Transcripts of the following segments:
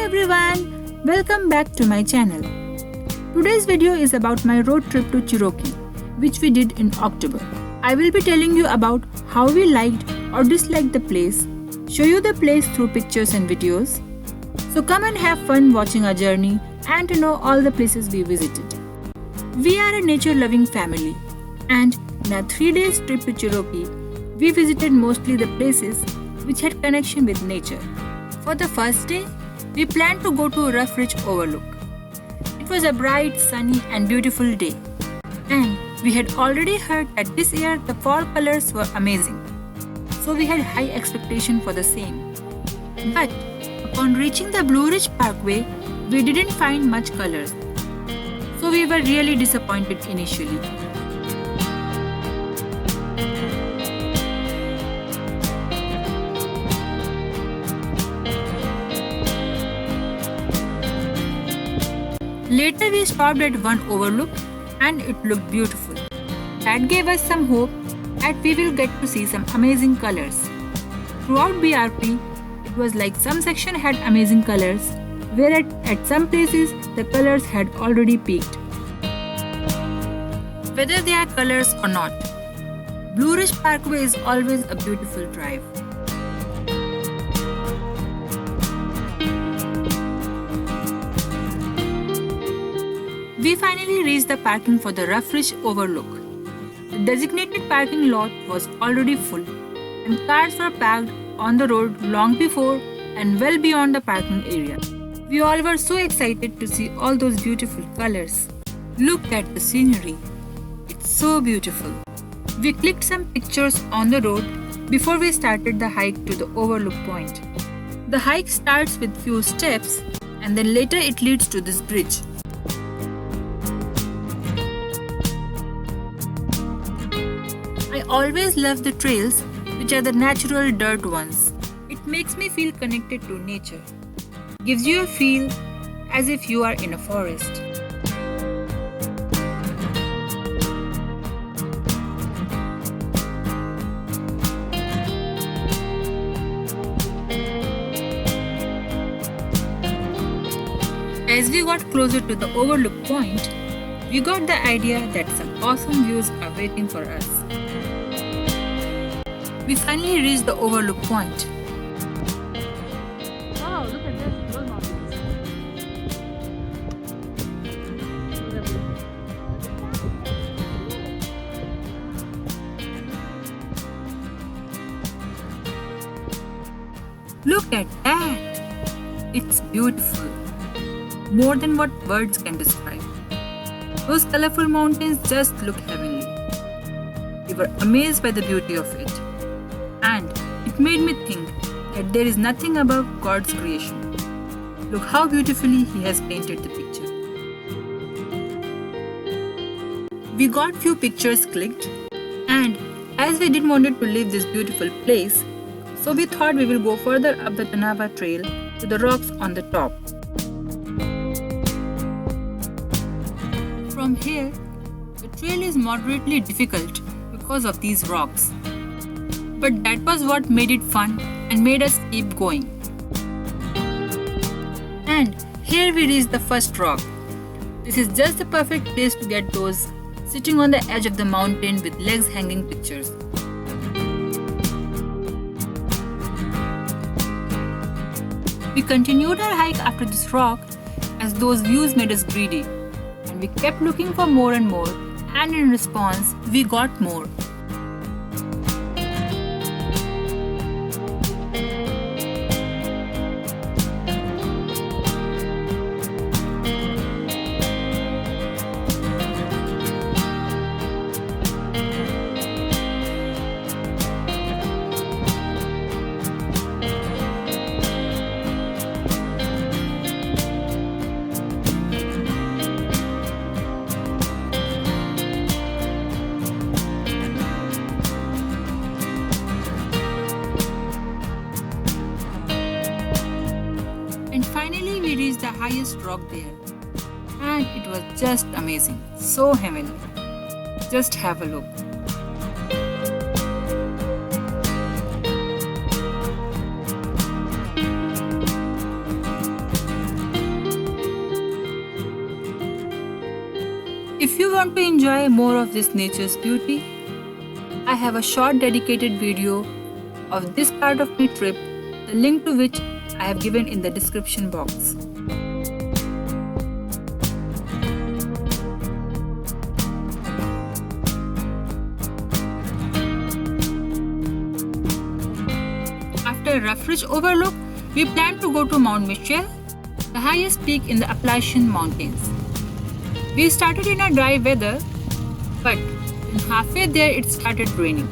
everyone, welcome back to my channel. Today's video is about my road trip to Cherokee, which we did in October. I will be telling you about how we liked or disliked the place, show you the place through pictures and videos. So come and have fun watching our journey and to know all the places we visited. We are a nature-loving family, and in our 3 days trip to Cherokee, we visited mostly the places which had connection with nature. For the first day, we planned to go to Rough Ridge Overlook. It was a bright, sunny and beautiful day, and we had already heard that this year the fall colors were amazing, so we had high expectation for the same. But upon reaching the Blue Ridge Parkway, we didn't find much colors, so we were really disappointed initially. Later we stopped at one overlook and it looked beautiful. That gave us some hope that we will get to see some amazing colors. Throughout BRP, it was like some section had amazing colors, where at some places the colors had already peaked. Whether they are colors or not, Blue Ridge Parkway is always a beautiful drive. We finally reached the parking for the Rough Ridge Overlook. The designated parking lot was already full, and cars were parked on the road long before and well beyond the parking area. We all were so excited to see all those beautiful colors. Look at the scenery. It's so beautiful. We clicked some pictures on the road before we started the hike to the overlook point. The hike starts with few steps and then later it leads to this bridge. I always love the trails which are the natural dirt ones. It makes me feel connected to nature. Gives you a feel as if you are in a forest. As we got closer to the overlook point, we got the idea that some awesome views are waiting for us. We finally reached the overlook point. Wow, look at this, those mountains. Look at that! It's beautiful. More than what words can describe. Those colorful mountains just look heavenly. We were amazed by the beauty of it. And it made me think that there is nothing above God's creation. Look how beautifully He has painted the picture. We got few pictures clicked, and as we didn't want to leave this beautiful place, so we thought we will go further up the Tanava Trail to the rocks on the top. From here, the trail is moderately difficult because of these rocks. But that was what made it fun and made us keep going. And here we reached the first rock. This is just the perfect place to get those sitting on the edge of the mountain with legs hanging pictures. We continued our hike after this rock as those views made us greedy. And we kept looking for more and more, and in response, we got more. And finally we reached the highest rock there, and it was just amazing, so heavenly. Just have a look. If you want to enjoy more of this nature's beauty, I have a short dedicated video of this part of my trip, the link to which I have given in the description box. After a rough-ridge overlook, we plan to go to Mount Michel, the highest peak in the Appalachian Mountains. We started in a dry weather, but halfway there it started raining.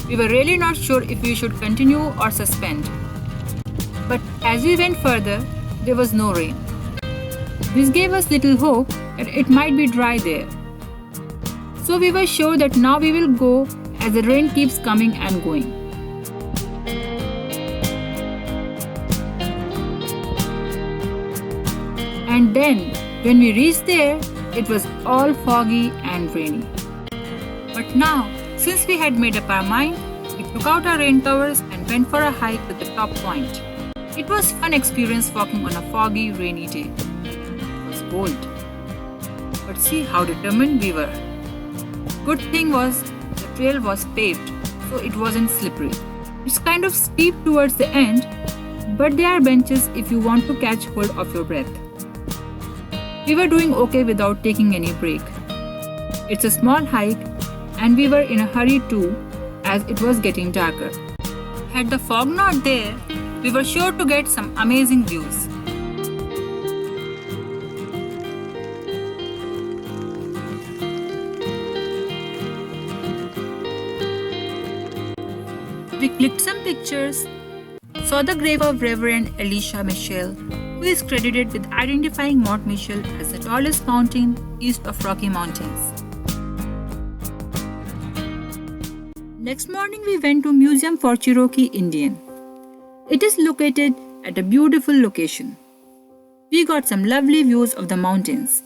We were really not sure if we should continue or suspend. But as we went further, there was no rain. This gave us little hope that it might be dry there. So we were sure that now we will go as the rain keeps coming and going. And then, when we reached there, it was all foggy and rainy. But now, since we had made up our mind, we took out our rain covers and went for a hike to the top point. It was a fun experience walking on a foggy, rainy day. It was cold. But see how determined we were. Good thing was, the trail was paved, so it wasn't slippery. It's kind of steep towards the end, but there are benches if you want to catch hold of your breath. We were doing okay without taking any break. It's a small hike, and we were in a hurry too, as it was getting darker. Had the fog not there, we were sure to get some amazing views. We clicked some pictures, saw the grave of Reverend Elisha Michel, who is credited with identifying Mount Michel as the tallest mountain east of Rocky Mountains. Next morning we went to Museum for Cherokee Indian. It is located at a beautiful location. We got some lovely views of the mountains.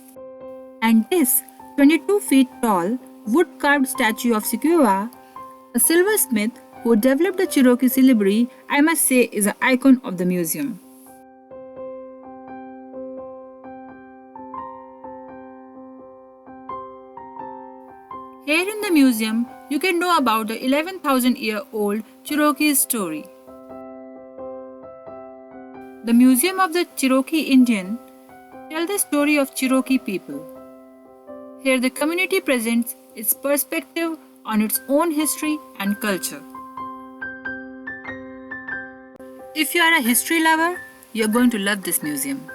And this 22 feet tall wood-carved statue of Sequoia, a silversmith who developed the Cherokee syllabary, I must say is an icon of the museum. Here in the museum, you can know about the 11,000-year-old Cherokee story. The Museum of the Cherokee Indian tells the story of Cherokee people. Here the community presents its perspective on its own history and culture. If you are a history lover, you are going to love this museum.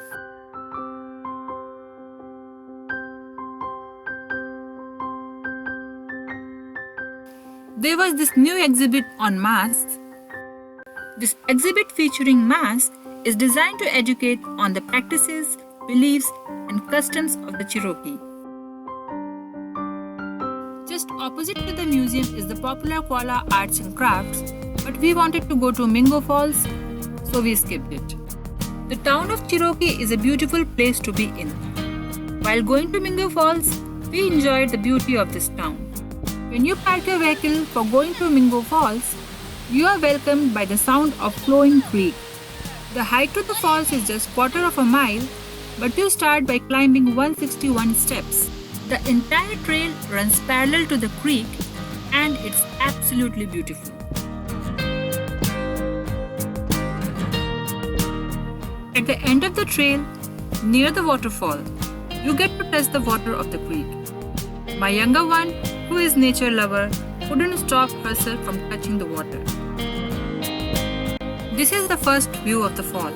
There was this new exhibit on masks. This exhibit featuring masks is designed to educate on the practices, beliefs, and customs of the Cherokee. Just opposite to the museum is the popular Koala Arts and Crafts, but we wanted to go to Mingo Falls, so we skipped it. The town of Cherokee is a beautiful place to be in. While going to Mingo Falls, we enjoyed the beauty of this town. When you park your vehicle for going to Mingo Falls, you are welcomed by the sound of flowing creek. The hike to the falls is just quarter of a mile, but you start by climbing 161 steps. The entire trail runs parallel to the creek and it's absolutely beautiful. At the end of the trail, near the waterfall, you get to touch the water of the creek. My younger one, who is nature lover, couldn't stop herself from touching the water. This is the first view of the fall.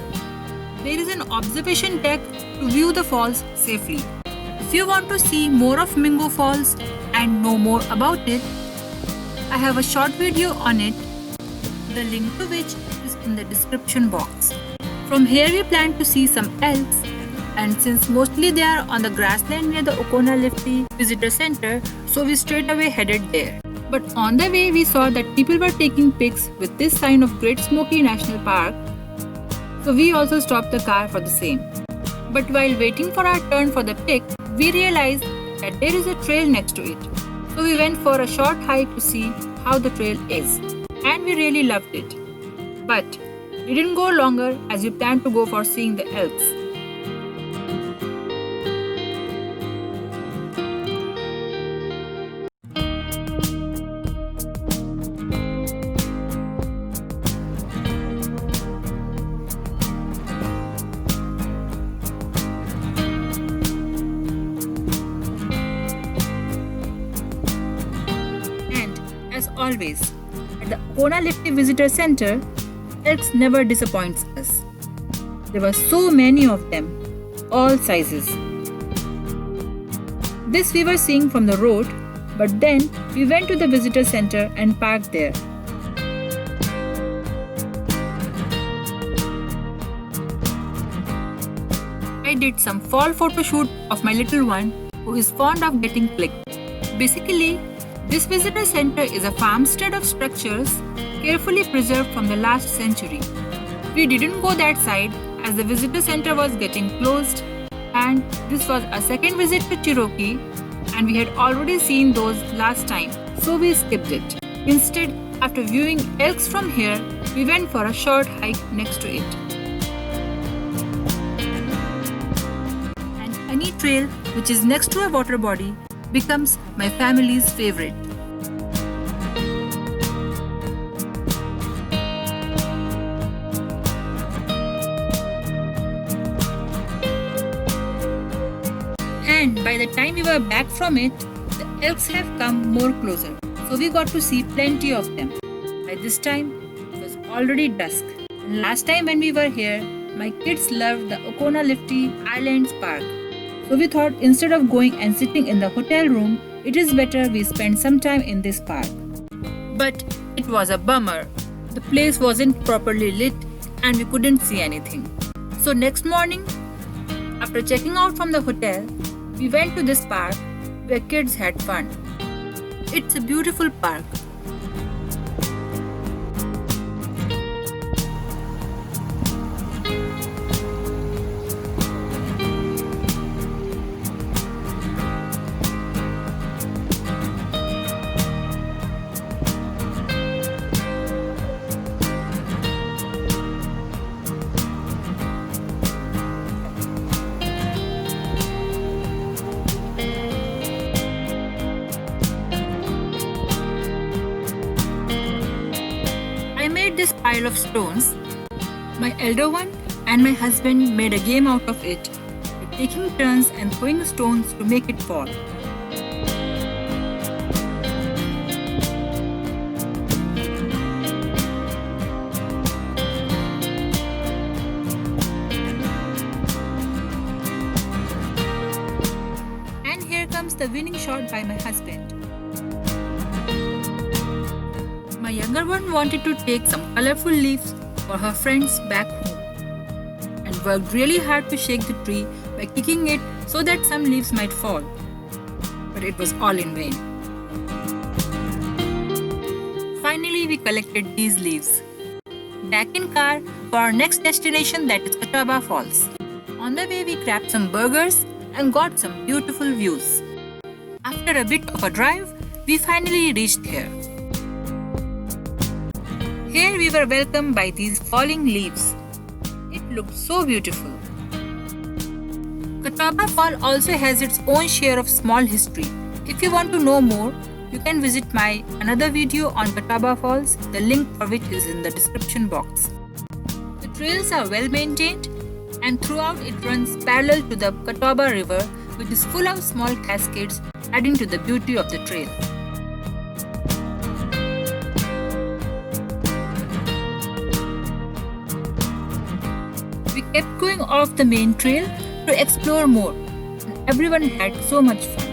There is an observation deck to view the falls safely. If you want to see more of Mingo Falls and know more about it, I have a short video on it, the link to which is in the description box. From here we plan to see some elks, and since mostly they are on the grassland near the Oconalifty Visitor Center, so we straight away headed there. But on the way we saw that people were taking pics with this sign of Great Smoky National Park, so we also stopped the car for the same. But while waiting for our turn for the pic, we realized that there is a trail next to it. So we went for a short hike to see how the trail is, and we really loved it. But we didn't go longer as we planned to go for seeing the elks. always. At the Kona Lifty Visitor Center, elks never disappoints us. There were so many of them, all sizes. This we were seeing from the road, but then we went to the visitor center and parked there. I did some fall photo shoot of my little one who is fond of getting clicked. Basically, this visitor center is a farmstead of structures carefully preserved from the last century. We didn't go that side as the visitor center was getting closed, and this was a second visit to Cherokee and we had already seen those last time, so we skipped it. Instead, after viewing elks from here, we went for a short hike next to it. And any trail which is next to a water body becomes my family's favorite. And by the time we were back from it, the elks have come more closer, so we got to see plenty of them. By this time, it was already dusk. And last time when we were here, my kids loved the Okona Lifty Islands Park. So we thought instead of going and sitting in the hotel room, it is better we spend some time in this park. But it was a bummer. The place wasn't properly lit and we couldn't see anything. So next morning, after checking out from the hotel, we went to this park where kids had fun. It's a beautiful park. I made this pile of stones. My elder one and my husband made a game out of it, by taking turns and throwing stones to make it fall. And here comes the winning shot by my husband. My younger one wanted to take some colorful leaves for her friends back home and worked really hard to shake the tree by kicking it so that some leaves might fall. But it was all in vain. Finally, we collected these leaves. Back in car for our next destination, that is Catawba Falls. On the way, we grabbed some burgers and got some beautiful views. After a bit of a drive, we finally reached here. Here we were welcomed by these falling leaves. It looked so beautiful. Catawba Fall also has its own share of small history. If you want to know more, you can visit my another video on Catawba Falls, the link for which is in the description box. The trails are well maintained and throughout it runs parallel to the Catawba River, which is full of small cascades adding to the beauty of the trail. We kept going off the main trail to explore more, and everyone had so much fun.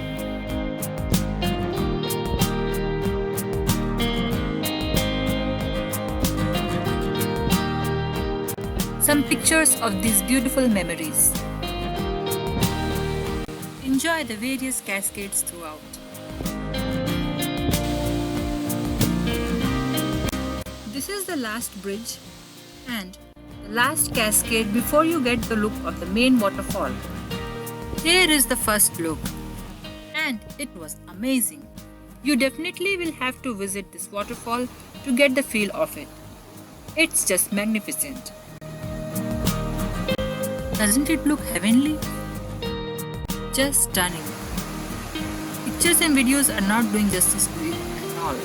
Some pictures of these beautiful memories. Enjoy the various cascades throughout. This is the last bridge and the last cascade before you get the look of the main waterfall. Here is the first look, and it was amazing. You definitely will have to visit this waterfall to get the feel of it. It's just magnificent. Doesn't it look heavenly? Just stunning. Pictures and videos are not doing justice to it at all.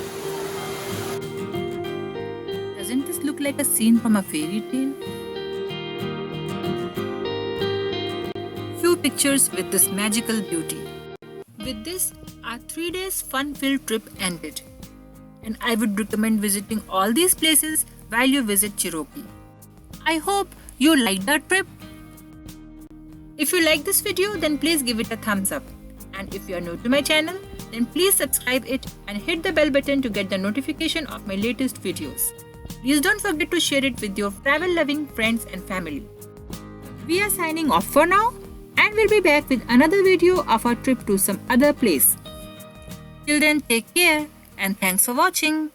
Doesn't this look like a scene from a fairy tale? Few pictures with this magical beauty. With this, our 3 days fun-filled trip ended. and I would recommend visiting all these places while you visit Cherokee. I hope you liked the trip. If you like this video, then please give it a thumbs up. And if you are new to my channel, then please subscribe it and hit the bell button to get the notification of my latest videos. Please don't forget to share it with your travel-loving friends and family. We are signing off for now, and we'll be back with another video of our trip to some other place. Till then, take care and thanks for watching.